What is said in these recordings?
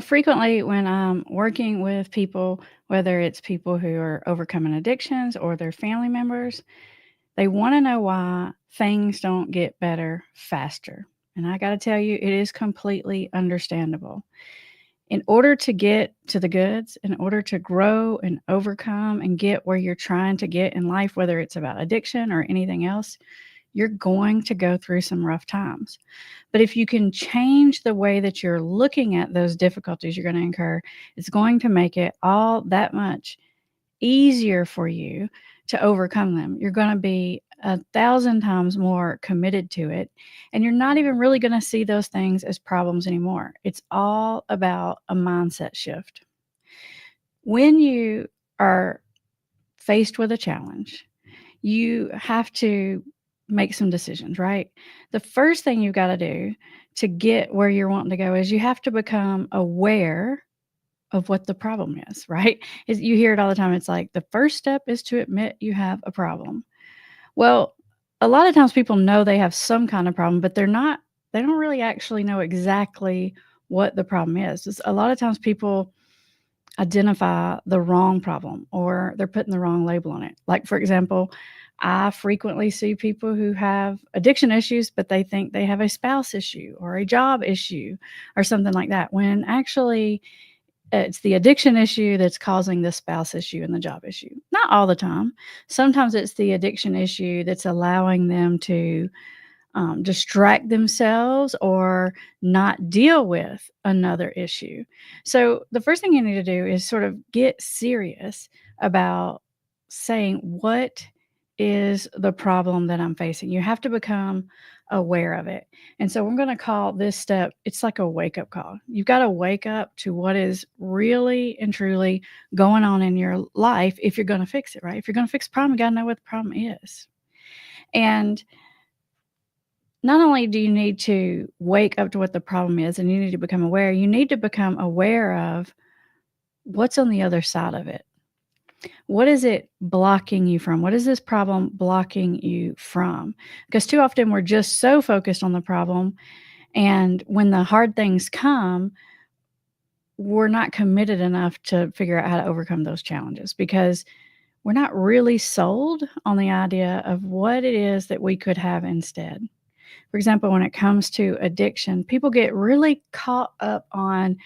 Frequently when I'm working with people, whether it's people who are overcoming addictions or their family members, they want to know why things don't get better faster. And I got to tell you, it is completely understandable. In order to get to the goods, in order to grow and overcome and get where you're trying to get in life, whether it's about addiction or anything else, you're going to go through some rough times. But if you can change the way that you're looking at those difficulties you're going to incur, it's going to make it all that much easier for you to overcome them. You're going to be 1,000 times more committed to it. And you're not even really going to see those things as problems anymore. It's all about a mindset shift. When you are faced with a challenge, you have to make some decisions, right? The first thing you've got to do to get where you're wanting to go is you have to become aware of what the problem is, right? You hear it all the time. It's like the first step is to admit you have a problem. Well, a lot of times people know they have some kind of problem, but they don't really actually know exactly what the problem is. A lot of times people identify the wrong problem or they're putting the wrong label on it. Like, for example, I frequently see people who have addiction issues, but they think they have a spouse issue or a job issue or something like that, when actually it's the addiction issue that's causing the spouse issue and the job issue. Not all the time. Sometimes it's the addiction issue that's allowing them to distract themselves or not deal with another issue. So, the first thing you need to do is sort of get serious about saying, what is the problem that I'm facing? You have to become aware of it. And so, we're going to call this step, it's like a wake up call. You've got to wake up to what is really and truly going on in your life if you're going to fix it, right? If you're going to fix a problem, you got to know what the problem is. And not only do you need to wake up to what the problem is and you need to become aware, you need to become aware of what's on the other side of it. What is it blocking you from? What is this problem blocking you from? Because too often we're just so focused on the problem. And when the hard things come, we're not committed enough to figure out how to overcome those challenges because we're not really sold on the idea of what it is that we could have instead. For example, when it comes to addiction, people get really caught up on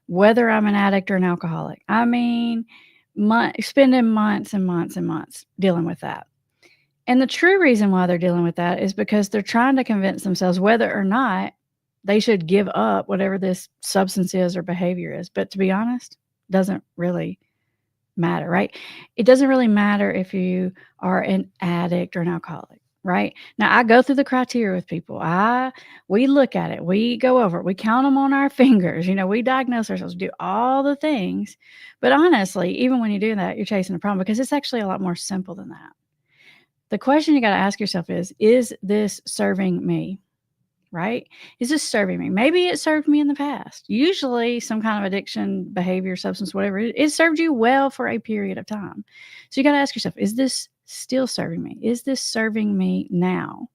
whether I'm an addict or an alcoholic. I mean, spending months and months and months dealing with that. And the true reason why they're dealing with that is because they're trying to convince themselves whether or not they should give up whatever this substance is or behavior is. But to be honest, doesn't really matter, right? It doesn't really matter if you are an addict or an alcoholic, right? Now, I go through the criteria with people. We look at it, we go over it, we count them on our fingers, we diagnose ourselves, do all the things. But honestly, even when you do that, you're chasing a problem because it's actually a lot more simple than that. The question you got to ask yourself is this serving me? Right? Is this serving me? Maybe it served me in the past. Usually some kind of addiction, behavior, substance, whatever, it served you well for a period of time. So you got to ask yourself, is this still serving me? Is this serving me now?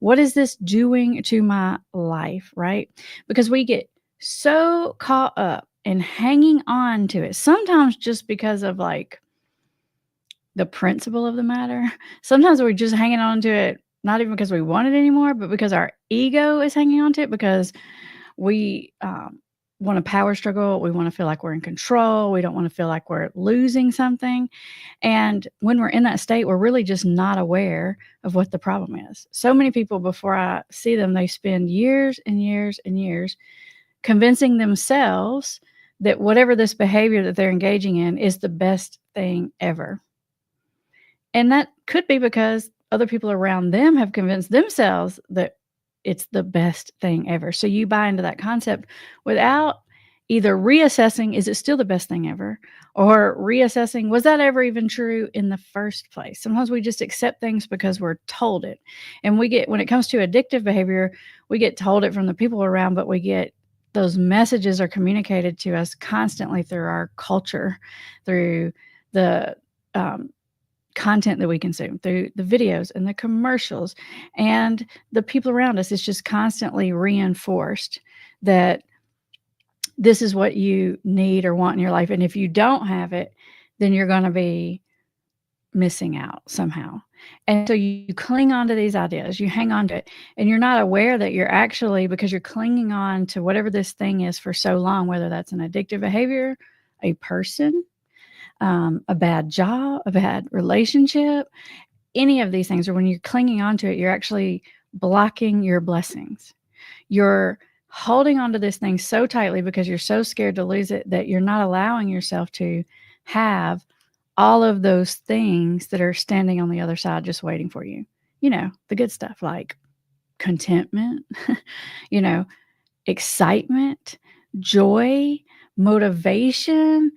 What is this doing to my life, right? Because we get so caught up in hanging on to it, sometimes just because of like the principle of the matter. Sometimes we're just hanging on to it, not even because we want it anymore, but because our ego is hanging on to it because we want a power struggle. We want to feel like we're in control. We don't want to feel like we're losing something. And when we're in that state, we're really just not aware of what the problem is. So many people, before I see them, they spend years and years and years convincing themselves that whatever this behavior that they're engaging in is the best thing ever. And that could be because other people around them have convinced themselves that it's the best thing ever. So you buy into that concept without either reassessing, is it still the best thing ever? Or reassessing, was that ever even true in the first place? Sometimes we just accept things because we're told it. And when it comes to addictive behavior, we get told it from the people around, but those messages are communicated to us constantly through our culture, through the content that we consume, through the videos and the commercials and the people around us. It's just constantly reinforced that this is what you need or want in your life. And if you don't have it, then you're going to be missing out somehow. And so you cling on to these ideas, you hang on to it, and you're not aware that you're actually, because you're clinging on to whatever this thing is for so long, whether that's an addictive behavior, a person, a bad job, a bad relationship, any of these things, or when you're clinging on to it, you're actually blocking your blessings. You're holding on to this thing so tightly because you're so scared to lose it that you're not allowing yourself to have all of those things that are standing on the other side just waiting for you. The good stuff like contentment, you know, excitement, joy, motivation,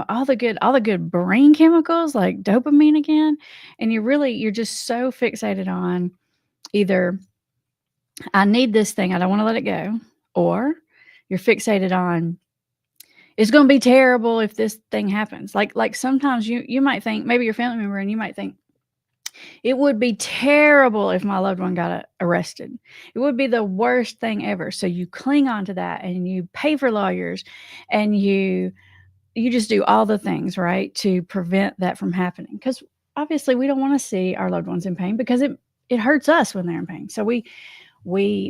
all the good brain chemicals like dopamine again. And you're just so fixated on either I need this thing, I don't want to let it go, or you're fixated on it's going to be terrible if this thing happens. Like sometimes you might think, maybe your family member, and you might think it would be terrible if my loved one got arrested. It would be the worst thing ever. So you cling on to that and you pay for lawyers and you just do all the things, right, to prevent that from happening. Because obviously we don't want to see our loved ones in pain because it hurts us when they're in pain. So we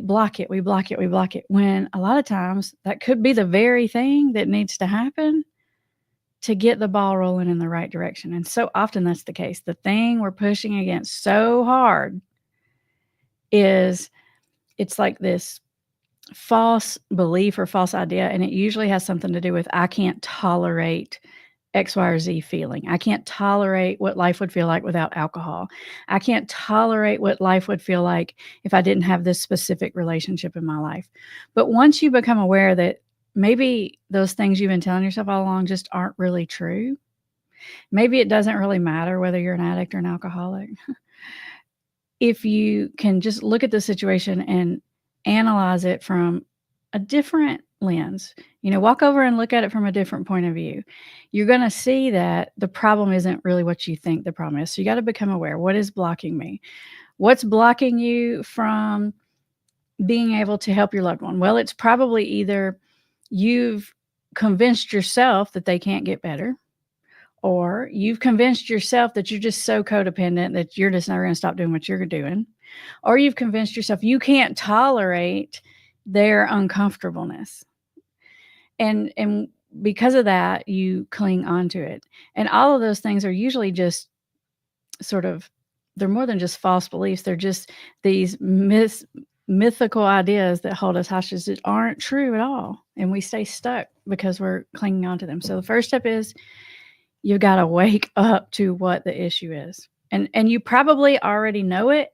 block it, we block it, we block it, when a lot of times that could be the very thing that needs to happen to get the ball rolling in the right direction. And so often that's the case. The thing we're pushing against so hard is it's like this false belief or false idea, and it usually has something to do with I can't tolerate X, Y, or Z feeling. I can't tolerate what life would feel like without alcohol. I can't tolerate what life would feel like if I didn't have this specific relationship in my life. But once you become aware that maybe those things you've been telling yourself all along just aren't really true, maybe it doesn't really matter whether you're an addict or an alcoholic. If you can just look at the situation and analyze it from a different lens, walk over and look at it from a different point of view, you're going to see that the problem isn't really what you think the problem is. So you got to become aware. What is blocking me? What's blocking you from being able to help your loved one? Well, it's probably either you've convinced yourself that they can't get better, or you've convinced yourself that you're just so codependent that you're just never going to stop doing what you're doing, or you've convinced yourself you can't tolerate their uncomfortableness. And because of that, you cling onto it. And all of those things are usually just sort of, they're more than just false beliefs. They're just these mythical ideas that hold us hostage that aren't true at all. And we stay stuck because we're clinging onto them. So the first step is you got to wake up to what the issue is. And you probably already know it.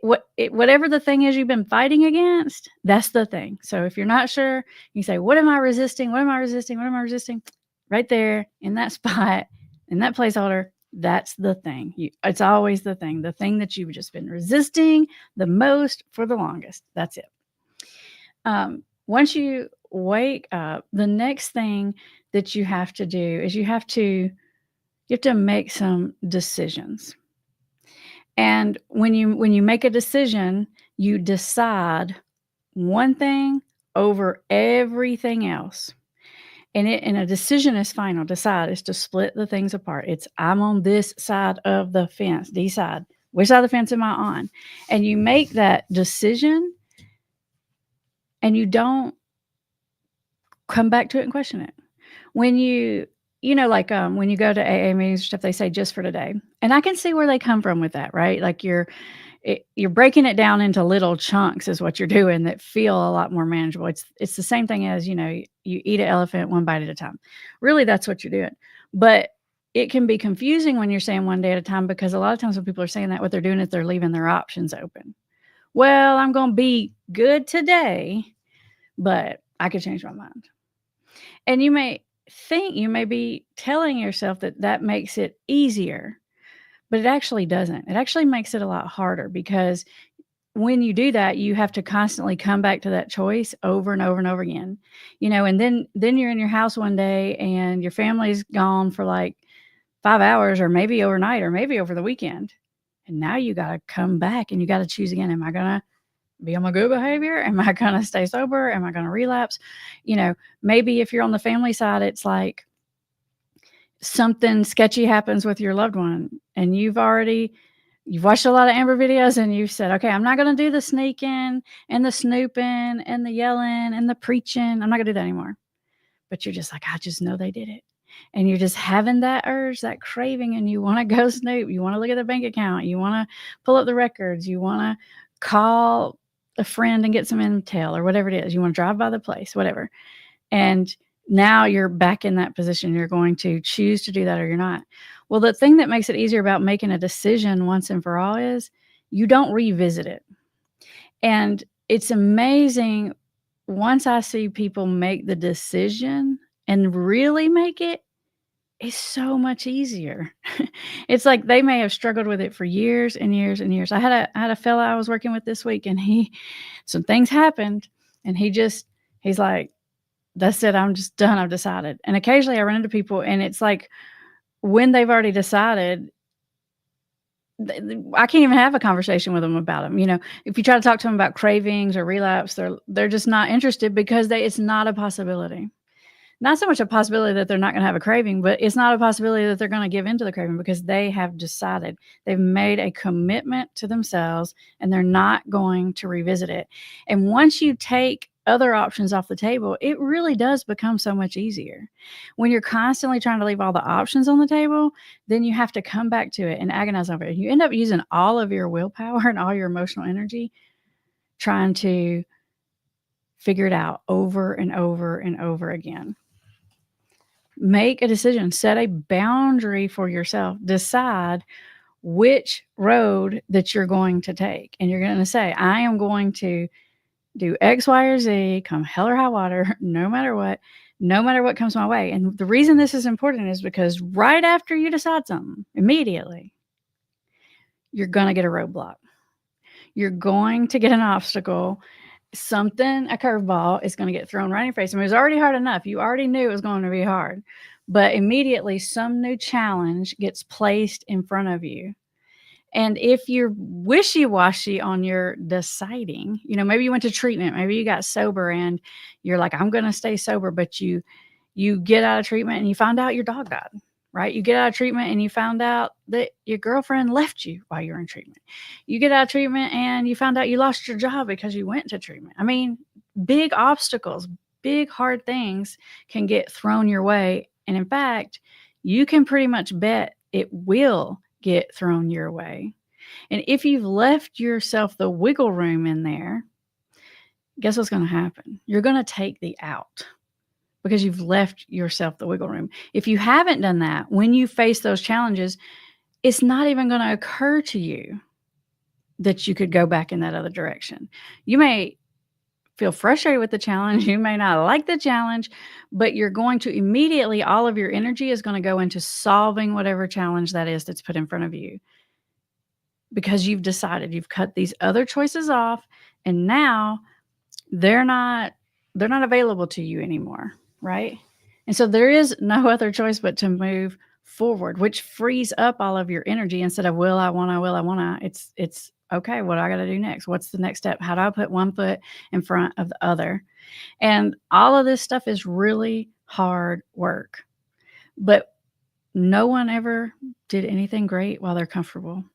Whatever the thing is you've been fighting against, that's the thing. So if you're not sure, you say, what am I resisting? What am I resisting? What am I resisting? Right there in that spot, in that placeholder, that's the thing. It's always the thing that you've just been resisting the most for the longest. That's it. Once you wake up, the next thing that you have to do is you have to make some decisions. And when you make a decision, you decide one thing over everything else. And a decision is final. Decide is to split the things apart. It's I'm on this side of the fence. Decide which side of the fence am I on? And you make that decision and you don't come back to it and question it. When when you go to AA meetings and stuff, they say just for today. And I can see where they come from with that, right? Like you're breaking it down into little chunks is what you're doing that feel a lot more manageable. It's the same thing as, you eat an elephant one bite at a time. Really, that's what you're doing. But it can be confusing when you're saying one day at a time, because a lot of times when people are saying that, what they're doing is they're leaving their options open. Well, I'm going to be good today, but I could change my mind. And you may be telling yourself that makes it easier, but it actually doesn't. It actually makes it a lot harder, because when you do that, you have to constantly come back to that choice over and over and over again, and then you're in your house one day and your family's gone for like 5 hours, or maybe overnight, or maybe over the weekend. And now you got to come back and you got to choose again. Am I going to be on my good behavior? Am I going to stay sober? Am I going to relapse? You know, maybe if you're on the family side, it's like something sketchy happens with your loved one and you've watched a lot of Amber videos and you've said, okay, I'm not going to do the sneaking and the snooping and the yelling and the preaching. I'm not going to do that anymore. But you're just like, I just know they did it. And you're just having that urge, that craving, and you want to go snoop. You want to look at the bank account. You want to pull up the records. You want to call a friend and get some intel or whatever it is. You want to drive by the place, whatever. And now you're back in that position. You're going to choose to do that or you're not. Well, the thing that makes it easier about making a decision once and for all is you don't revisit it. And it's amazing once I see people make the decision and really make it, it's so much easier. It's like they may have struggled with it for years and years and years. I had a fella I was working with this week and some things happened and he's like, that's it. I'm just done. I've decided. And occasionally I run into people and it's like when they've already decided, I can't even have a conversation with them about them. You know, if you try to talk to them about cravings or relapse, they're just not interested because it's not a possibility. Not so much a possibility that they're not going to have a craving, but it's not a possibility that they're going to give into the craving because they have decided. They've made a commitment to themselves and they're not going to revisit it. And once you take other options off the table, it really does become so much easier. When you're constantly trying to leave all the options on the table, then you have to come back to it and agonize over it. You end up using all of your willpower and all your emotional energy trying to figure it out over and over and over again. Make a decision, set a boundary for yourself, decide which road that you're going to take. And you're going to say, I am going to do X, Y, or Z, come hell or high water, no matter what comes my way. And the reason this is important is because right after you decide something, immediately, you're going to get a roadblock. You're going to get an obstacle. A curveball is going to get thrown right in your face. I mean, it was already hard enough. You already knew it was going to be hard. But immediately some new challenge gets placed in front of you. And if you're wishy-washy on your deciding, you know, maybe you went to treatment, maybe you got sober and you're like, I'm going to stay sober, but you get out of treatment and you find out your dog died, right? You get out of treatment and you found out that your girlfriend left you while you're in treatment. You get out of treatment and you found out you lost your job because you went to treatment. I mean, big obstacles, big hard things can get thrown your way. And in fact, you can pretty much bet it will get thrown your way. And if you've left yourself the wiggle room in there, guess what's going to happen? You're going to take the out because you've left yourself the wiggle room. If you haven't done that, when you face those challenges, it's not even going to occur to you that you could go back in that other direction. You may feel frustrated with the challenge. You may not like the challenge, but you're going to immediately, all of your energy is going to go into solving whatever challenge that is that's put in front of you. Because you've decided, you've cut these other choices off, and now they're not available to you anymore, right? And so there is no other choice but to move forward, which frees up all of your energy instead of will I wanna. It's okay, what do I got to do next? What's the next step? How do I put one foot in front of the other? And all of this stuff is really hard work. But no one ever did anything great while they're comfortable.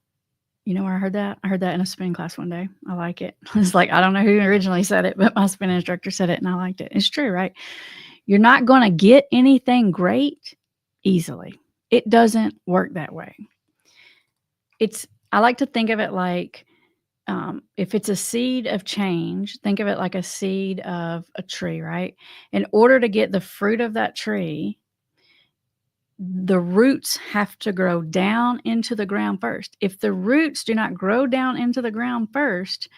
You know where I heard that? I heard that in a spin class one day. I like it. It's like, I don't know who originally said it, but my spin instructor said it and I liked it. It's true, right? You're not going to get anything great easily. It doesn't work that way. I like to think of it like, if it's a seed of change, think of it like a seed of a tree, right? In order to get the fruit of that tree, the roots have to grow down into the ground first. If the roots do not grow down into the ground first,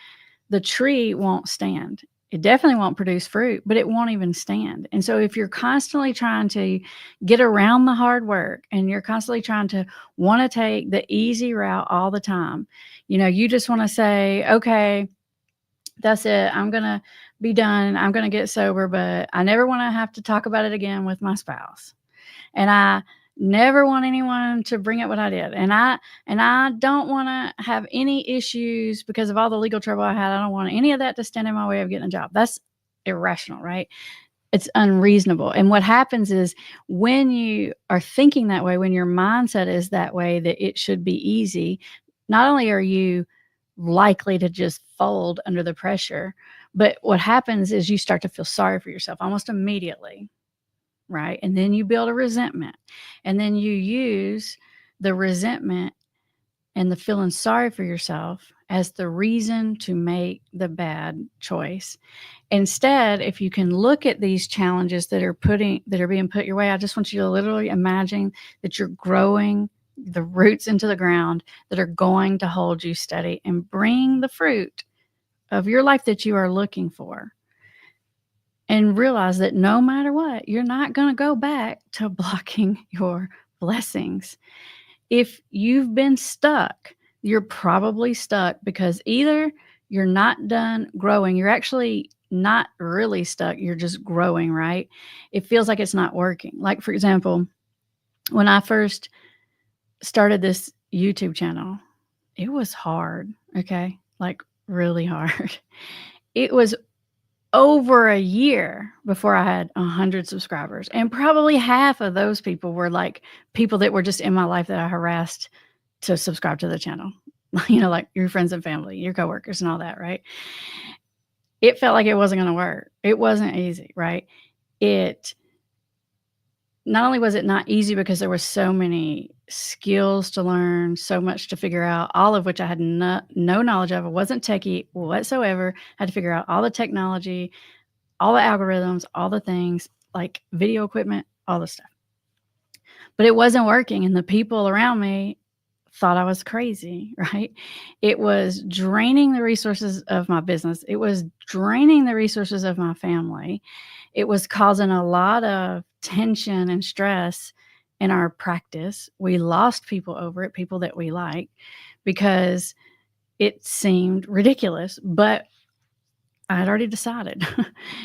the tree won't stand. It definitely won't produce fruit, but it won't even stand. And so if you're constantly trying to get around the hard work and you're constantly trying to want to take the easy route all the time, you know, you just want to say, okay, that's it. I'm going to be done. I'm going to get sober, but I never want to have to talk about it again with my spouse. And I Never want anyone to bring up what I did. And I don't wanna have any issues because of all the legal trouble I had. I don't want any of that to stand in my way of getting a job. That's irrational, right? It's unreasonable. And what happens is when you are thinking that way, when your mindset is that way, that it should be easy, not only are you likely to just fold under the pressure, but what happens is you start to feel sorry for yourself almost immediately, right? And then you build a resentment. And then you use the resentment and the feeling sorry for yourself as the reason to make the bad choice. Instead, if you can look at these challenges that are being put your way, I just want you to literally imagine that you're growing the roots into the ground that are going to hold you steady and bring the fruit of your life that you are looking for. And realize that no matter what, you're not going to go back to blocking your blessings. If you've been stuck, you're probably stuck because either you're not done growing, you're actually not really stuck, you're just growing, right? It feels like it's not working. Like, for example, when I first started this YouTube channel, it was hard, okay? Like, really hard. It was over a year before I had 100 subscribers, and probably half of those people were, like, people that were just in my life that I harassed to subscribe to the channel. Like your friends and family, your coworkers and all that, right? It felt like it wasn't gonna work. It wasn't easy, right? It Not only was it not easy because there were so many skills to learn, so much to figure out, all of which I had no knowledge of. I wasn't techie whatsoever. Had to figure out all the technology, all the algorithms, all the things, like video equipment, all the stuff. But it wasn't working, and the people around me thought I was crazy, right? It was draining the resources of my business. It was draining the resources of my family. It was causing a lot of tension and stress in our practice. We lost people over it, people that we like, because it seemed ridiculous, but I had already decided.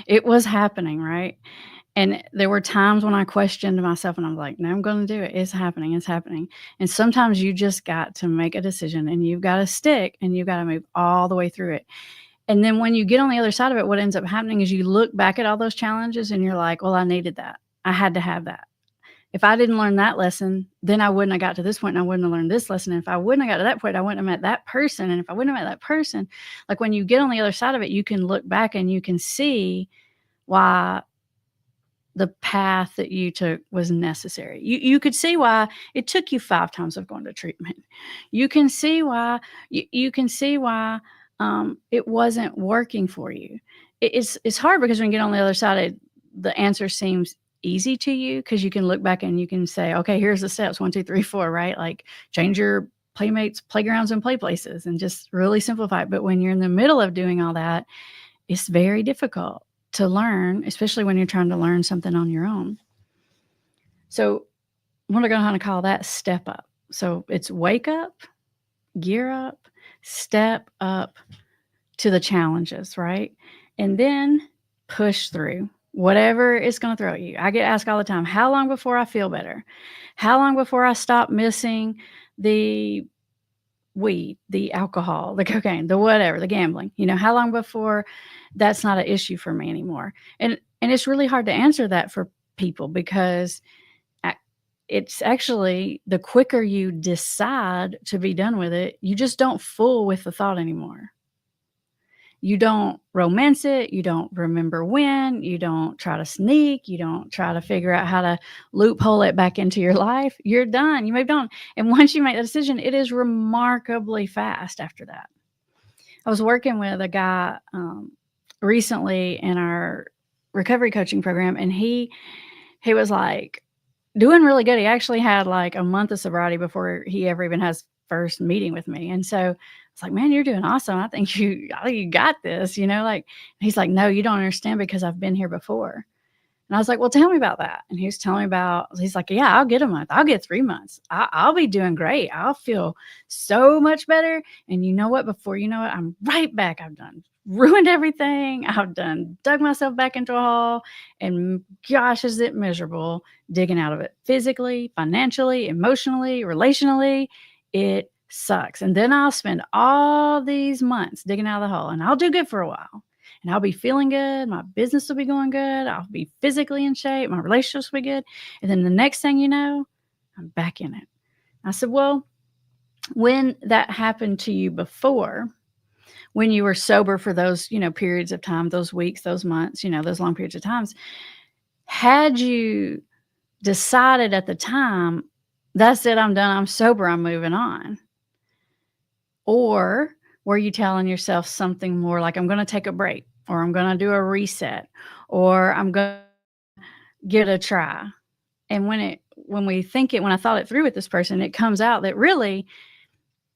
It was happening, right? And there were times when I questioned myself and I'm like, no, I'm going to do it. It's happening. It's happening. And sometimes you just got to make a decision and you've got to stick and you've got to move all the way through it. And then when you get on the other side of it, what ends up happening is you look back at all those challenges and you're like, well, I needed that. I had to have that. If I didn't learn that lesson, then I wouldn't have got to this point and I wouldn't have learned this lesson. And if I wouldn't have got to that point, I wouldn't have met that person. And if I wouldn't have met that person, like when you get on the other side of it, you can look back and you can see why the path that you took was necessary. You could see why it took you 5 times of going to treatment. You can see why you can see why it wasn't working for you. It's hard because when you get on the other side, the answer seems easy to you because you can look back and you can say, okay, here's the steps 1, 2, 3, 4, right? Like change your playmates, playgrounds, and play places, and just really simplify it. But when you're in the middle of doing all that, it's very difficult to learn, especially when you're trying to learn something on your own. So we're going to call that step up. So it's wake up, gear up, step up to the challenges, right? And then push through whatever it's going to throw at you. I get asked all the time, how long before I feel better? How long before I stop missing the weed, the alcohol, the cocaine, the whatever, the gambling? How long before that's not an issue for me anymore? And it's really hard to answer that for people because it's actually the quicker you decide to be done with it, you just don't fool with the thought anymore. You don't romance it. You don't remember when. You don't try to sneak. You don't try to figure out how to loophole it back into your life. You're done. You moved on. And once you make the decision, it is remarkably fast after that. I was working with a guy recently in our recovery coaching program, and he was like doing really good. He actually had like a month of sobriety before he ever even has first meeting with me. And so it's like, man, you're doing awesome. I think you got this, like, he's like, no, you don't understand because I've been here before. And I was like, well, tell me about that. And he was telling me he's like, yeah, I'll get a month. I'll get 3 months. I'll be doing great. I'll feel so much better. And you know what? Before you know it, I'm right back. I've done ruined everything. I've done dug myself back into a hole, and gosh, is it miserable digging out of it physically, financially, emotionally, relationally. It sucks. And then I'll spend all these months digging out of the hole, and I'll do good for a while. And I'll be feeling good. My business will be going good. I'll be physically in shape. My relationships will be good. And then the next thing you know, I'm back in it. I said, well, when that happened to you before, when you were sober for those, periods of time, those weeks, those months, those long periods of times, had you decided at the time, that's it, I'm done, I'm sober, I'm moving on? Or were you telling yourself something more like, I'm going to take a break, or I'm going to do a reset, or I'm going to give it a try? And when I thought it through with this person, it comes out that really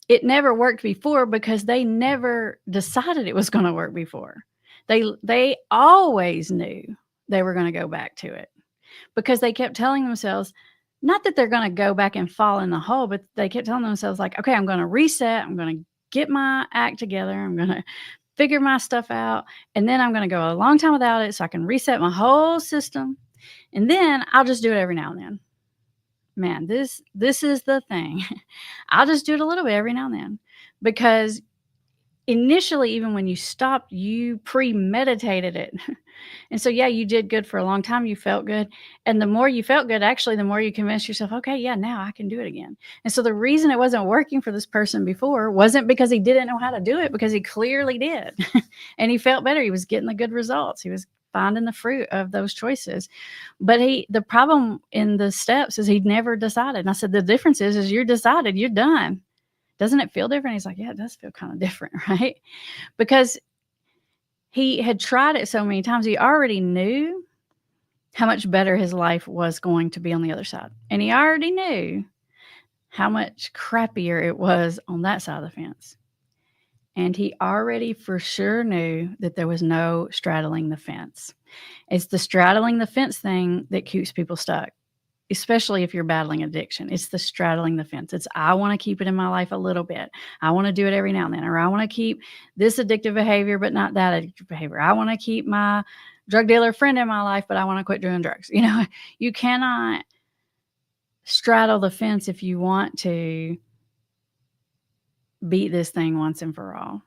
it never worked before because they never decided it was gonna work before. They always knew they were gonna go back to it because they kept telling themselves, not that they're gonna go back and fall in the hole, but they kept telling themselves like, "Okay, I'm gonna reset, I'm gonna get my act together, I'm gonna figure my stuff out, and then I'm gonna go a long time without it so I can reset my whole system, and then I'll just do it every now and then." Man, this is the thing. I'll just do it a little bit every now and then because initially, even when you stopped, you premeditated it. And so, yeah, you did good for a long time. You felt good. And the more you felt good, actually, the more you convinced yourself, okay, yeah, now I can do it again. And so the reason it wasn't working for this person before wasn't because he didn't know how to do it, because he clearly did. And he felt better. He was getting the good results. He was finding the fruit of those choices. But the problem in the steps is he'd never decided. And I said, the difference is you're decided, you're done. Doesn't it feel different? He's like, yeah, it does feel kind of different, right? Because he had tried it so many times, he already knew how much better his life was going to be on the other side. And he already knew how much crappier it was on that side of the fence. And he already for sure knew that there was no straddling the fence. It's the straddling the fence thing that keeps people stuck, especially if you're battling addiction. It's the straddling the fence. It's, I want to keep it in my life a little bit. I want to do it every now and then, or I want to keep this addictive behavior, but not that addictive behavior. I want to keep my drug dealer friend in my life, but I want to quit doing drugs. You cannot straddle the fence if you want to beat this thing once and for all.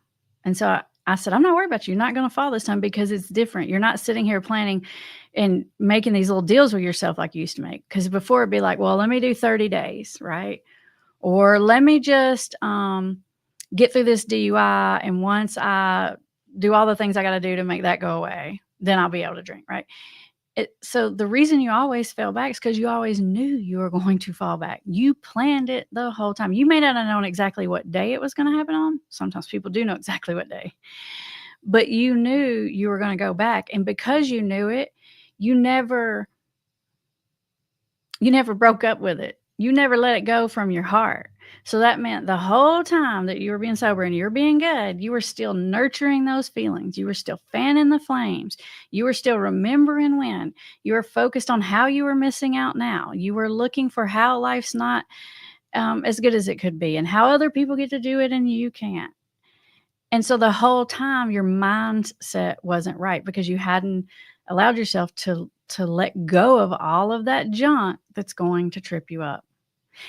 And so I said, I'm not worried about you. You're not going to fall this time because it's different. You're not sitting here planning and making these little deals with yourself like you used to make. Because before it'd be like, well, let me do 30 days, right? Or let me just get through this DUI. And once I do all the things I got to do to make that go away, then I'll be able to drink, right? So the reason you always fell back is because you always knew you were going to fall back. You planned it the whole time. You may not have known exactly what day it was going to happen on. Sometimes people do know exactly what day. But you knew you were going to go back. And because you knew it, you never broke up with it. You never let it go from your heart. So that meant the whole time that you were being sober and you were being good, you were still nurturing those feelings. You were still fanning the flames. You were still remembering when. You were focused on how you were missing out now. You were looking for how life's not as good as it could be and how other people get to do it and you can't. And so the whole time your mindset wasn't right because you hadn't allowed yourself to let go of all of that junk that's going to trip you up.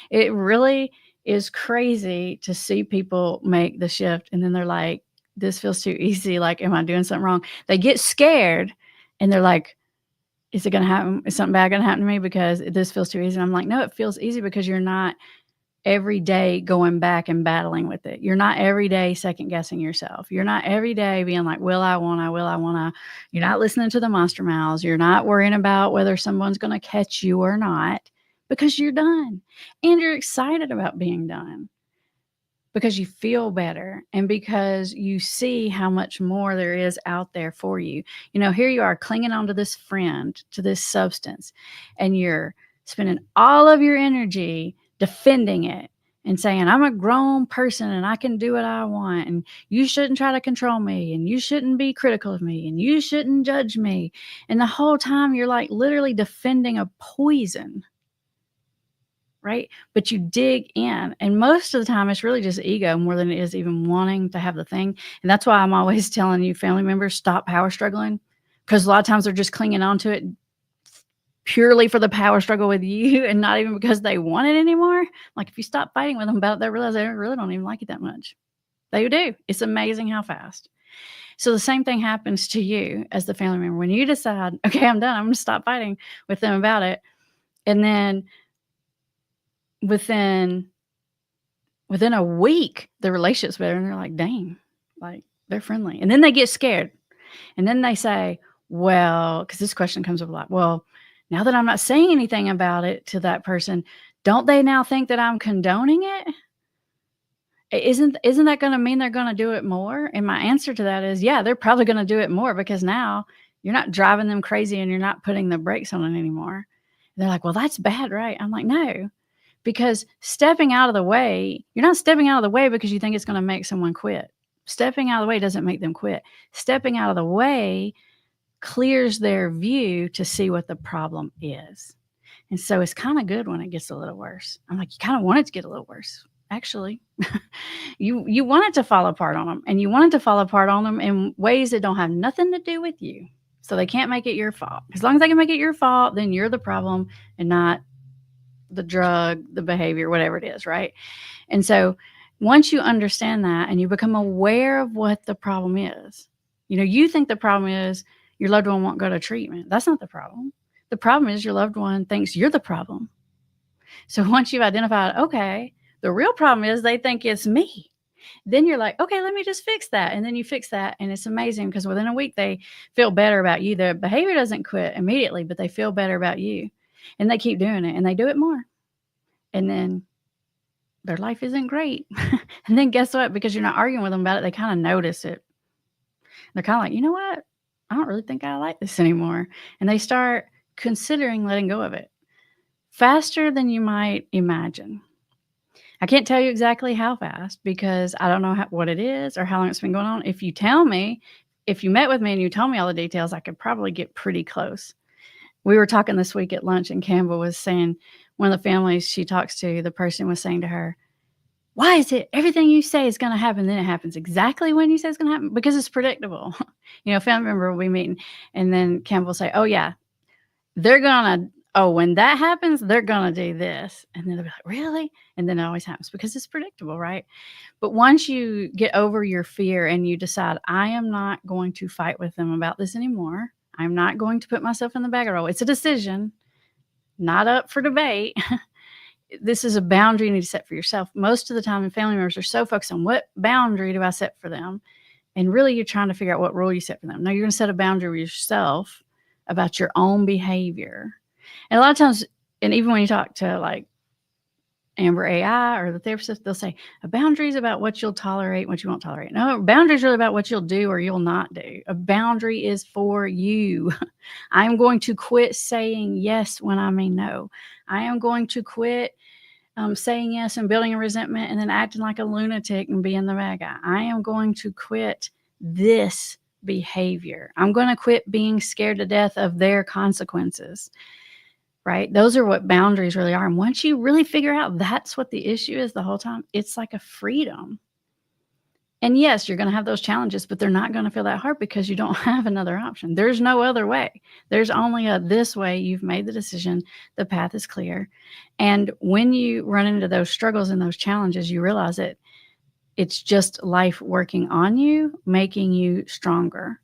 It really is crazy to see people make the shift and then they're like, this feels too easy. Like, am I doing something wrong? They get scared and they're like, is it going to happen? Is something bad going to happen to me because this feels too easy? And I'm like, no, it feels easy because you're not every day going back and battling with it. You're not every day second guessing yourself. You're not every day being like, will I, won't I, will I, won't I? You're not listening to the monster mouths. You're not worrying about whether someone's going to catch you or not because you're done. And you're excited about being done because you feel better and because you see how much more there is out there for you. Here you are clinging on to this friend, to this substance, and you're spending all of your energy defending it and saying, I'm a grown person and I can do what I want. And you shouldn't try to control me. And you shouldn't be critical of me. And you shouldn't judge me. And the whole time you're like literally defending a poison. right? But you dig in, and most of the time it's really just ego more than it is even wanting to have the thing. And that's why I'm always telling you, family members, stop power struggling, because a lot of times they're just clinging on to it purely for the power struggle with you and not even because they want it anymore. Like, if you stop fighting with them about it, they realize they really don't even like it that much. They do. It's amazing how fast. So the same thing happens to you as the family member. When you decide, okay, I'm done, I'm going to stop fighting with them about it. And then within a week, the relationship's better. And they're like, dang, like, they're friendly. And then they get scared. And then they say, well, because this question comes up a lot. Well, now that I'm not saying anything about it to that person, don't they now think that I'm condoning it? Isn't that going to mean they're going to do it more? And my answer to that is, yeah, they're probably going to do it more, because now you're not driving them crazy and you're not putting the brakes on it anymore. They're like, well, that's bad, right? I'm like, no, because stepping out of the way, you're not stepping out of the way because you think it's going to make someone quit. Stepping out of the way doesn't make them quit. Stepping out of the way clears their view to see what the problem is. And so it's kind of good when it gets a little worse. I'm like, you kind of want it to get a little worse, actually. You want it to fall apart on them, and you want it to fall apart on them in ways that don't have nothing to do with you. So they can't make it your fault. As long as they can make it your fault, then you're the problem and not the drug, the behavior, whatever it is, right? And so once you understand that and you become aware of what the problem is, you think the problem is your loved one won't go to treatment. That's not the problem. The problem is your loved one thinks you're the problem. So once you've identified, okay, the real problem is they think it's me, then you're like, okay, let me just fix that. And then you fix that. And it's amazing, because within a week, they feel better about you. Their behavior doesn't quit immediately, but they feel better about you. And they keep doing it, and they do it more. And then their life isn't great. And then guess what? Because you're not arguing with them about it, they kind of notice it. They're kind of like, you know what? I don't really think I like this anymore. And they start considering letting go of it faster than you might imagine. I can't tell you exactly how fast, because I don't know what it is or how long it's been going on. If you met with me and you told me all the details, I could probably get pretty close. We were talking this week at lunch, and Campbell was saying, one of the families she talks to, the person was saying to her, why is it everything you say is going to happen, then it happens exactly when you say it's going to happen? Because it's predictable. Family member will be meeting, and then Campbell will say, oh yeah, when that happens, they're going to do this. And then they'll be like, really? And then it always happens because it's predictable, right? But once you get over your fear and you decide, I am not going to fight with them about this anymore. I'm not going to put myself in the bag of roll. It's a decision, not up for debate. This is a boundary you need to set for yourself. Most of the time, family members are so focused on what boundary do I set for them? And really, you're trying to figure out what rule you set for them. No, you're going to set a boundary with yourself about your own behavior. And a lot of times, and even when you talk to like Amber AI or the therapist, they'll say a boundary is about what you'll tolerate, what you won't tolerate. No, boundaries are really about what you'll do or you'll not do. A boundary is for you. I'm going to quit saying yes when I mean no. I am going to quit saying yes and building a resentment and then acting like a lunatic and being the bad guy. I am going to quit this behavior. I'm going to quit being scared to death of their consequences. Right? Those are what boundaries really are. And once you really figure out that's what the issue is the whole time, it's like a freedom. And yes, you're going to have those challenges, but they're not going to feel that hard because you don't have another option. There's no other way. There's only this way. You've made the decision. The path is clear. And when you run into those struggles and those challenges, you realize that it's just life working on you, making you stronger.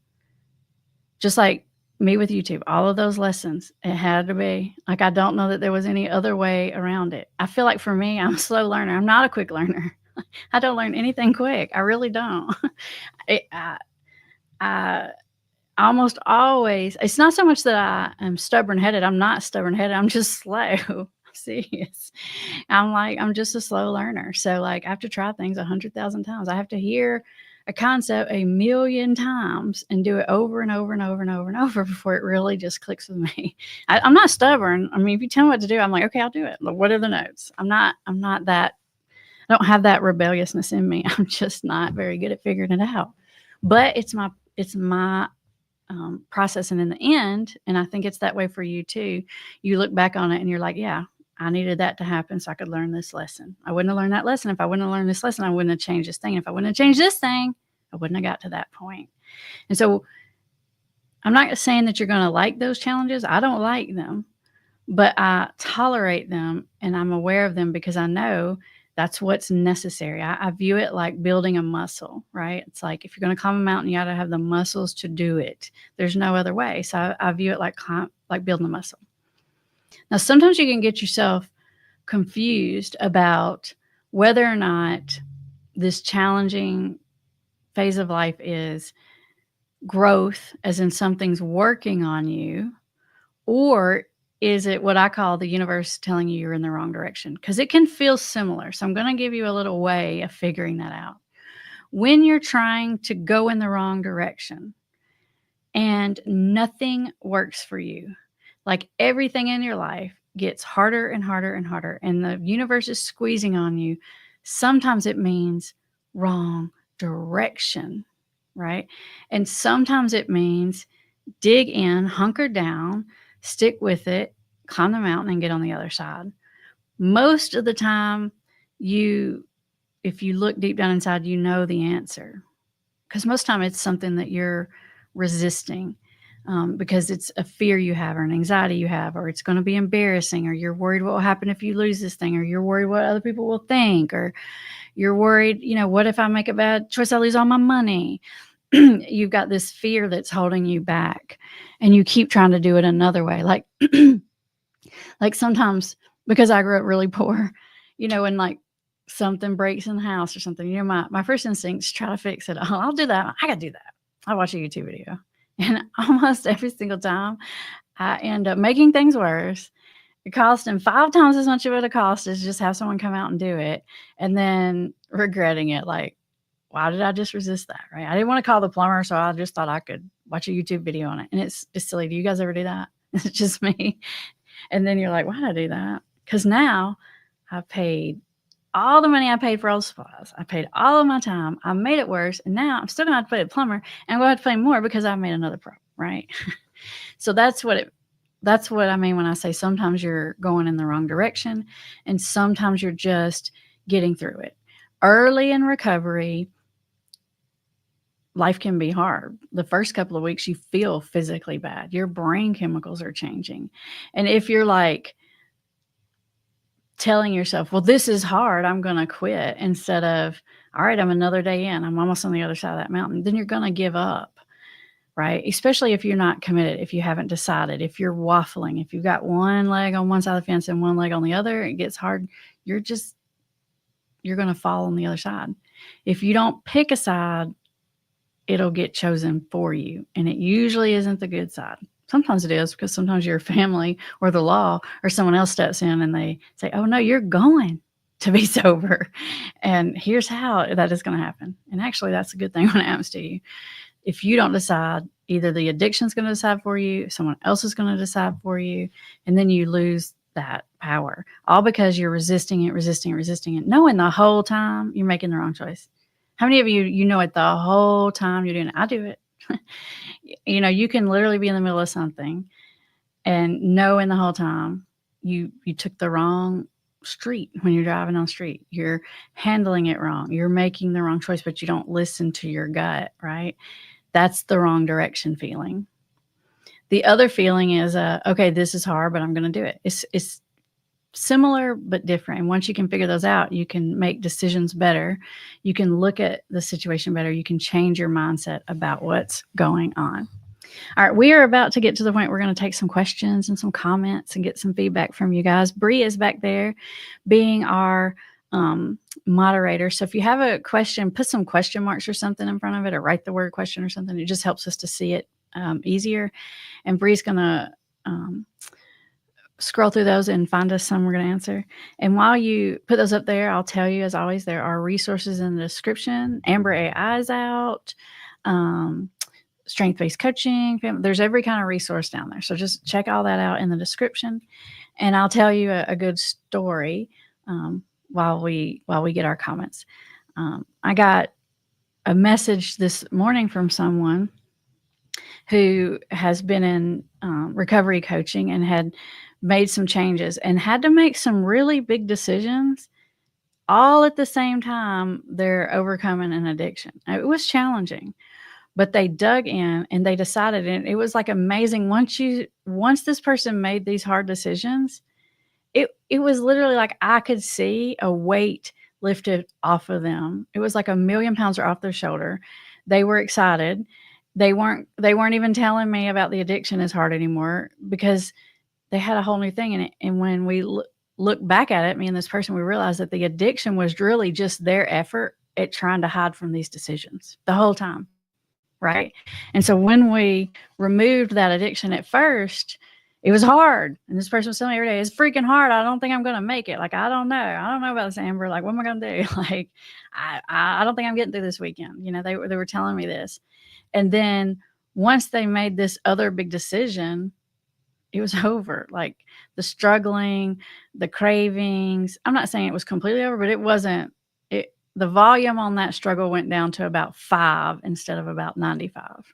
Just like me with YouTube, all of those lessons, it had to be. Like, I don't know that there was any other way around it. I feel like for me, I'm a slow learner. I'm not a quick learner. I don't learn anything quick. I really don't. I almost always, it's not so much that I am stubborn-headed. I'm not stubborn-headed. I'm just slow. Serious. I'm just a slow learner. So like, I have to try things 100,000 times. I have to hear a concept 1,000,000 times and do it over and over and over and over and over before it really just clicks with me. I'm not stubborn. I mean, if you tell me what to do, I'm like, okay, I'll do it. Like, what are the notes? I'm not that, I don't have that rebelliousness in me. I'm just not very good at figuring it out. But it's my process. And in the end, and I think it's that way for you too, you look back on it and you're like, yeah, I needed that to happen so I could learn this lesson. I wouldn't have learned that lesson. If I wouldn't have learned this lesson, I wouldn't have changed this thing. If I wouldn't have changed this thing, I wouldn't have got to that point. And so I'm not saying that you're going to like those challenges. I don't like them, but I tolerate them and I'm aware of them because I know that's what's necessary. I view it like building a muscle, right? It's like if you're going to climb a mountain, you got to have the muscles to do it. There's no other way. So I view it like building a muscle. Now, sometimes you can get yourself confused about whether or not this challenging phase of life is growth, as in something's working on you, or is it what I call the universe telling you you're in the wrong direction? Because it can feel similar. So I'm going to give you a little way of figuring that out. When you're trying to go in the wrong direction and nothing works for you, like everything in your life gets harder and harder and harder, and the universe is squeezing on you, sometimes it means wrong direction, right? And sometimes it means dig in, hunker down, stick with it, climb the mountain, and get on the other side. Most of the time, if you look deep down inside, you know the answer. Because most of the time it's something that you're resisting because it's a fear you have or an anxiety you have, or it's going to be embarrassing, or you're worried what will happen if you lose this thing, or you're worried what other people will think, or you're worried, what if I make a bad choice, I lose all my money. You've got this fear that's holding you back, and you keep trying to do it another way. Like sometimes, because I grew up really poor, when like something breaks in the house or something, my first instinct is try to fix it. Oh, I'll do that. I gotta do that. I watch a YouTube video, and almost every single time I end up making things worse. It costing 5 times as much of it cost as just have someone come out and do it, and then regretting it. Like, why did I just resist that, right? I didn't want to call the plumber, so I just thought I could watch a YouTube video on it. And it's silly. Do you guys ever do that? It's just me. And then you're like, why did I do that? Because now I paid all the money I paid for all the supplies. I paid all of my time. I made it worse. And now I'm still going to have to pay the plumber, and I'm going to have to pay more because I made another problem, right? So that's what I mean when I say sometimes you're going in the wrong direction and sometimes you're just getting through it. Early in recovery, life can be hard. The first couple of weeks, you feel physically bad. Your brain chemicals are changing. And if you're like telling yourself, well, this is hard, I'm going to quit, instead of, all right, I'm another day in, I'm almost on the other side of that mountain, then you're going to give up, right? Especially if you're not committed, if you haven't decided, if you're waffling, if you've got one leg on one side of the fence and one leg on the other, it gets hard. You're going to fall on the other side. If you don't pick a side, it'll get chosen for you. And it usually isn't the good side. Sometimes it is, because sometimes your family or the law or someone else steps in and they say, oh no, you're going to be sober. And here's how that is going to happen. And actually that's a good thing when it happens to you. If you don't decide, either the addiction's going to decide for you, someone else is going to decide for you, and then you lose that power, all because you're resisting it, knowing the whole time you're making the wrong choice. How many of you know it the whole time you're doing it? I do it. You can literally be in the middle of something and knowing the whole time you took the wrong street when you're driving on the street. You're handling it wrong. You're making the wrong choice, but you don't listen to your gut, right? That's the wrong direction feeling. The other feeling is, okay, this is hard, but I'm going to do it. It's similar but different. And once you can figure those out, you can make decisions better. You can look at the situation better. You can change your mindset about what's going on. All right, we are about to get to the point we're going to take some questions and some comments and get some feedback from you guys. Bree is back there being our moderator. So if you have a question, put some question marks or something in front of it, or write the word question or something. It just helps us to see it easier. And Bree's going to scroll through those and find us some we're going to answer. And while you put those up there, I'll tell you, as always, there are resources in the description. Amber AI is out. Strength-based coaching. There's every kind of resource down there. So just check all that out in the description. And I'll tell you a good story while we get our comments. I got a message this morning from someone who has been in recovery coaching and had made some changes and had to make some really big decisions all at the same time they're overcoming an addiction. It was challenging, but they dug in and they decided, and it was like amazing. Once this person made these hard decisions, it was literally like I could see a weight lifted off of them. It was like 1,000,000 pounds are off their shoulder. They were excited. They weren't even telling me about the addiction is hard anymore because they had a whole new thing in it. And when we look back at it, me and this person, we realized that the addiction was really just their effort at trying to hide from these decisions the whole time. Right. And so when we removed that addiction at first, it was hard. And this person was telling me every day, it's freaking hard. I don't think I'm going to make it. Like, I don't know. I don't know about this, Amber. Like, what am I going to do? Like, I don't think I'm getting through this weekend. They were telling me this. And then once they made this other big decision, it was over. Like the struggling, the cravings. I'm not saying it was completely over, but it wasn't. The volume on that struggle went down to about 5 instead of about 95.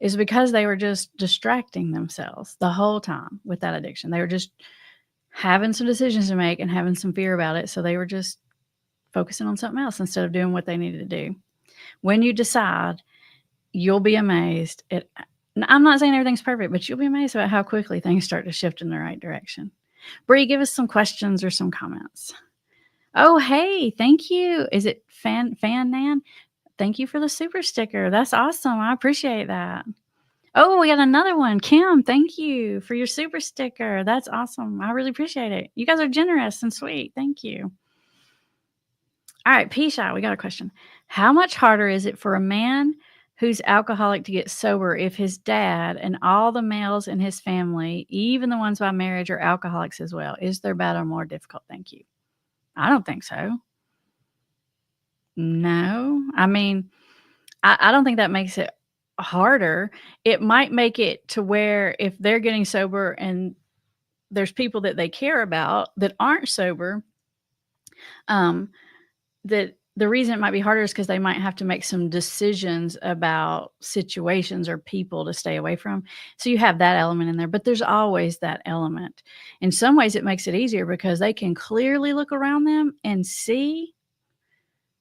Is because they were just distracting themselves the whole time with that addiction. They were just having some decisions to make and having some fear about it. So they were just focusing on something else instead of doing what they needed to do. When you decide, you'll be amazed at. I'm not saying everything's perfect, but you'll be amazed about how quickly things start to shift in the right direction. Bree, give us some questions or some comments. Oh, hey, thank you. Is it Fan Nan? Thank you for the super sticker. That's awesome. I appreciate that. Oh, we got another one. Kim, thank you for your super sticker. That's awesome. I really appreciate it. You guys are generous and sweet. Thank you. All right, P-Shot, we got a question. How much harder is it for a man who's alcoholic to get sober if his dad and all the males in his family, even the ones by marriage, are alcoholics as well? Is their battle more difficult? Thank you. I don't think so. No. I mean, I don't think that makes it harder. It might make it to where if they're getting sober and there's people that they care about that aren't sober, that the reason it might be harder is because they might have to make some decisions about situations or people to stay away from. So you have that element in there, but there's always that element. In some ways, it makes it easier because they can clearly look around them and see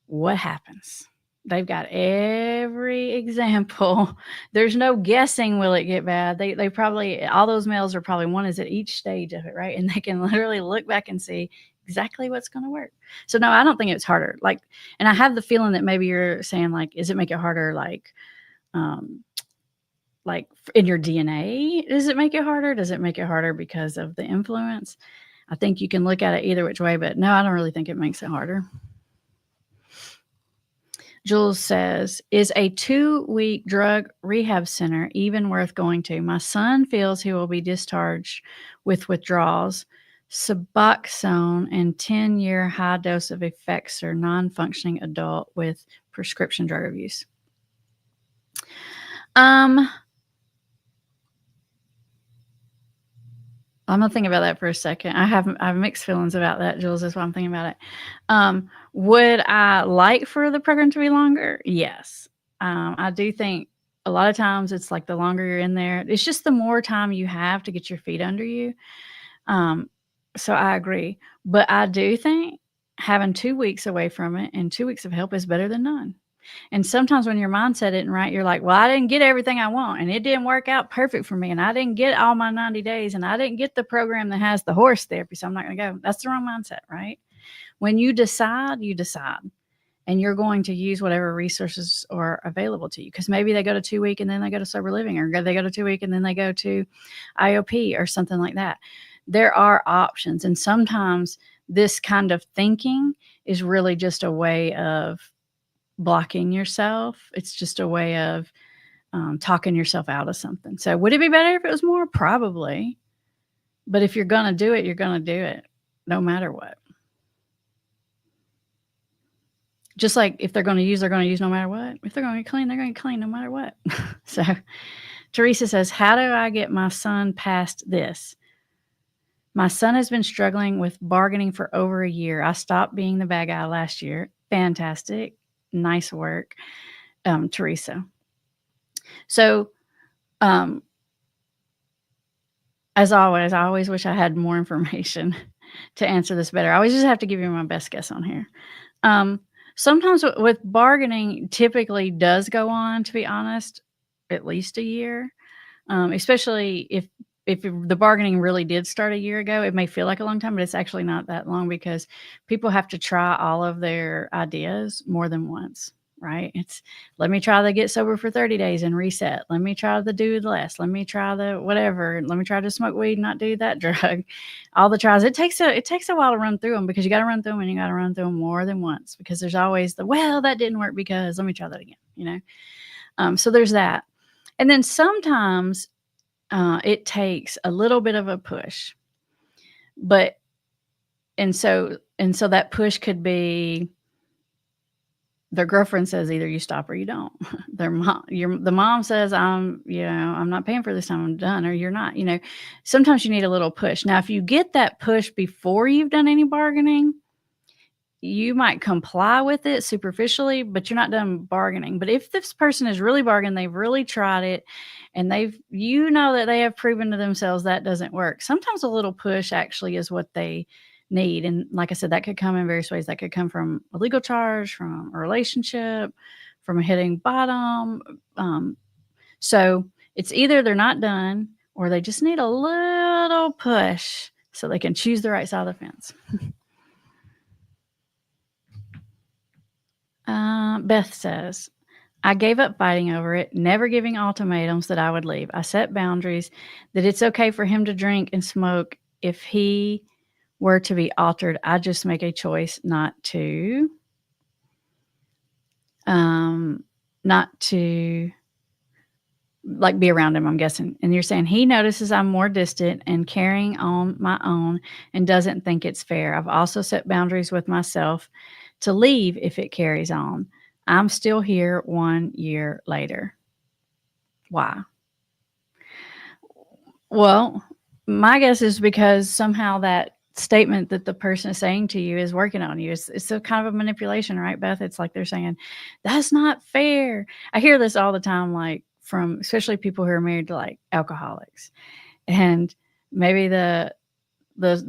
what happens. They've got every example. There's no guessing, will it get bad? They probably, all those males are probably one is at each stage of it, right? And they can literally look back and see exactly what's going to work. So no, I don't think it's harder. Like, and I have the feeling that maybe you're saying like, is it make it harder? Like in your DNA, does it make it harder? Does it make it harder because of the influence? I think you can look at it either which way, but no, I don't really think it makes it harder. Jules says, is a 2-week drug rehab center even worth going to? My son feels he will be discharged with withdrawals, Suboxone, and 10-year high dose of Effexor, non-functioning adult with prescription drug abuse. I'm gonna think about that for a second. I have mixed feelings about that, Jules. That's why I'm thinking about it. Would I like for the program to be longer? Yes. I do think a lot of times it's like the longer you're in there, it's just the more time you have to get your feet under you. So I agree. But I do think having 2 weeks away from it and 2 weeks of help is better than none. And sometimes when your mindset isn't right, you're like, well, I didn't get everything I want and it didn't work out perfect for me. And I didn't get all my 90 days and I didn't get the program that has the horse therapy. So I'm not going to go. That's the wrong mindset, right? When you decide, and you're going to use whatever resources are available to you. Because maybe they go to 2 week and then they go to sober living, or they go to 2 week and then they go to IOP or something like that. There are options. And sometimes this kind of thinking is really just a way of blocking yourself. It's just a way of talking yourself out of something. So would it be better if it was more? Probably. But if you're going to do it, you're going to do it no matter what. Just like if they're going to use no matter what. If they're going to get clean, they're going to get clean no matter what. So Teresa says, how do I get my son past this? My son has been struggling with bargaining for over a year. I stopped being the bad guy last year. Fantastic. Nice work, Teresa. So As always, I always wish I had more information to answer this better. I always just have to give you my best guess on here. Um, Sometimes with bargaining typically does go on, to be honest, at least a year. Especially if the bargaining really did start a year ago, it may feel like a long time, but it's actually not that long because people have to try all of their ideas more than once, right? It's let me try to get sober for 30 days and reset. Let me try to do less. Let me try the whatever. Let me try to smoke weed, not do that drug. All the tries. It takes a while to run through them because you got to run through them and you got to run through them more than once because there's always well, that didn't work because let me try that again. So there's that. And then sometimes it takes a little bit of a push, but and so that push could be their girlfriend says either you stop or you don't. The mom says I'm not paying for this time, I'm done, or you're not. Sometimes you need a little push. Now, if you get that push before you've done any bargaining, you might comply with it superficially, but you're not done bargaining. But if this person is really bargaining, they've really tried it, and that they have proven to themselves that doesn't work. Sometimes a little push actually is what they need. And like I said, that could come in various ways. That could come from a legal charge, from a relationship, from hitting bottom. So it's either they're not done or they just need a little push so they can choose the right side of the fence. Beth says, I gave up fighting over it, never giving ultimatums that I would leave. I set boundaries that it's okay for him to drink and smoke. If he were to be altered, I just make a choice not to like be around him, I'm guessing. And you're saying he notices I'm more distant and carrying on my own and doesn't think it's fair. I've also set boundaries with myself to leave if it carries on. I'm still here 1 year later. Why? Well, my guess is because somehow that statement that the person is saying to you is working on you. It's a kind of a manipulation, right, Beth? It's like they're saying, that's not fair. I hear this all the time, like from especially people who are married to like alcoholics. And maybe the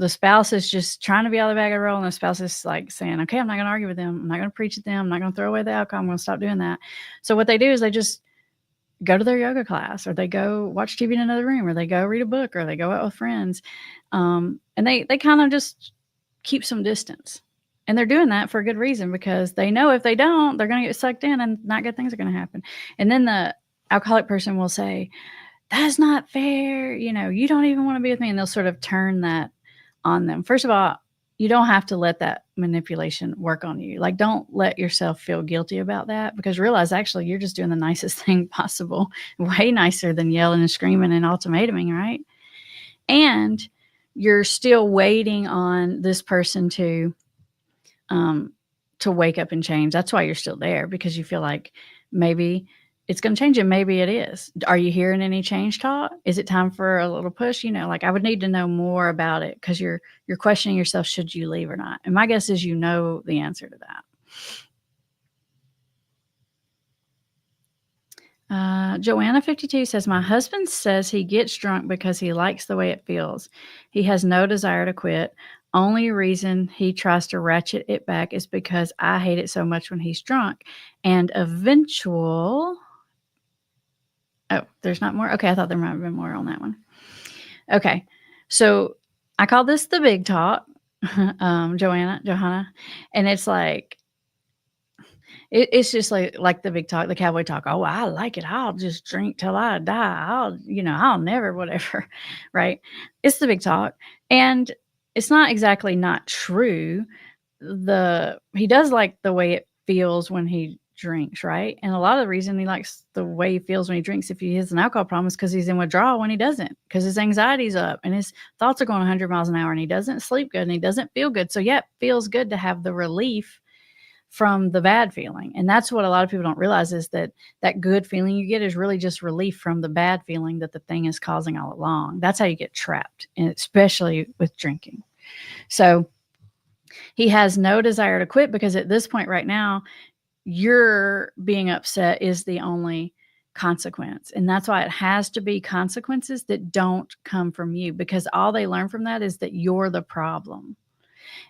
spouse is just trying to be out of the bag of roll, and the spouse is like saying, okay, I'm not going to argue with them. I'm not going to preach at them. I'm not going to throw away the alcohol. I'm going to stop doing that. So what they do is they just go to their yoga class, or they go watch TV in another room, or they go read a book, or they go out with friends. And they kind of just keep some distance. And they're doing that for a good reason, because they know if they don't, they're going to get sucked in and not good things are going to happen. And then the alcoholic person will say, that's not fair. You don't even want to be with me. And they'll sort of turn that on them. First of all, you don't have to let that manipulation work on you. Like, don't let yourself feel guilty about that, because realize actually you're just doing the nicest thing possible, way nicer than yelling and screaming and ultimatuming, right? And you're still waiting on this person to wake up and change. That's why you're still there, because you feel like maybe it's going to change, and maybe it is. Are you hearing any change talk? Is it time for a little push? Like I would need to know more about it, because you're questioning yourself, should you leave or not? And my guess is you know the answer to that. Joanna 52 says, my husband says he gets drunk because he likes the way it feels. He has no desire to quit. Only reason he tries to ratchet it back is because I hate it so much when he's drunk. And eventual... Oh, there's not more? Okay, I thought there might have been more on that one. Okay, so I call this the big talk, Johanna, and it's like, it's just like the big talk, the cowboy talk. Oh, I like it. I'll just drink till I die. I'll never, whatever, right? It's the big talk, and it's not exactly not true. He does like the way it feels when he drinks, right? And a lot of the reason he likes the way he feels when he drinks, if he has an alcohol problem, is because he's in withdrawal when he doesn't, because his anxiety's up and his thoughts are going 100 miles an hour, and he doesn't sleep good and he doesn't feel good. So yeah, it feels good to have the relief from the bad feeling. And that's what a lot of people don't realize, is that good feeling you get is really just relief from the bad feeling that the thing is causing all along. That's how you get trapped, and especially with drinking. So he has no desire to quit, because at this point right now, you're being upset is the only consequence. And that's why it has to be consequences that don't come from you, because all they learn from that is that you're the problem.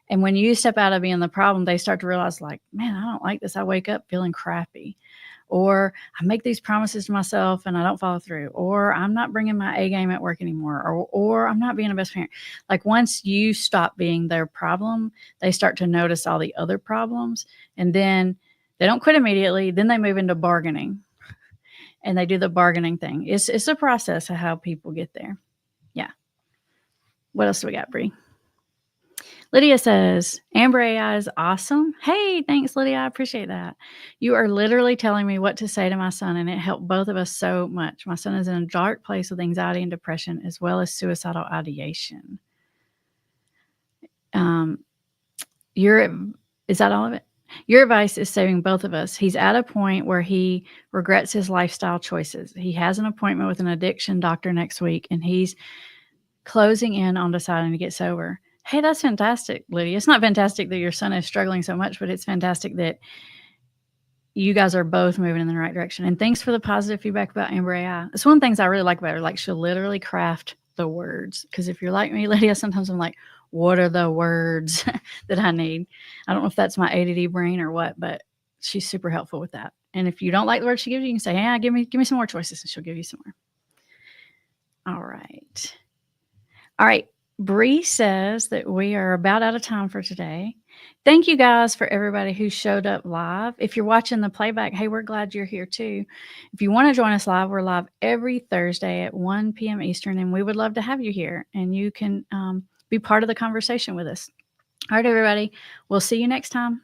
And when you step out of being the problem, they start to realize, like, man, I don't like this. I wake up feeling crappy. Or I make these promises to myself and I don't follow through. Or I'm not bringing my A game at work anymore. Or I'm not being a best parent. Like, once you stop being their problem, they start to notice all the other problems. And then they don't quit immediately. Then they move into bargaining. And they do the bargaining thing. It's a process of how people get there. Yeah. What else do we got, Bree? Lydia says, Amber AI is awesome. Hey, thanks, Lydia. I appreciate that. You are literally telling me what to say to my son, and it helped both of us so much. My son is in a dark place with anxiety and depression, as well as suicidal ideation. Is that all of it? Your advice is saving both of us. He's at a point where he regrets his lifestyle choices. He has an appointment with an addiction doctor next week, and he's closing in on deciding to get sober. Hey, that's fantastic, Lydia. It's not fantastic that your son is struggling so much, but it's fantastic that you guys are both moving in the right direction. And thanks for the positive feedback about Amber AI. It's one of the things I really like about her. Like, she'll literally craft the words. Because if you're like me, Lydia, sometimes I'm like, what are the words that I need? I don't know if that's my ADD brain or what, but she's super helpful with that. And if you don't like the words she gives you, you can say, yeah, give me some more choices, and she'll give you some more. All right. All right. Bree says that we are about out of time for today. Thank you guys for everybody who showed up live. If you're watching the playback, hey, we're glad you're here too. If you want to join us live, we're live every Thursday at 1 p.m. Eastern, and we would love to have you here, and you can be part of the conversation with us. All right, everybody. We'll see you next time.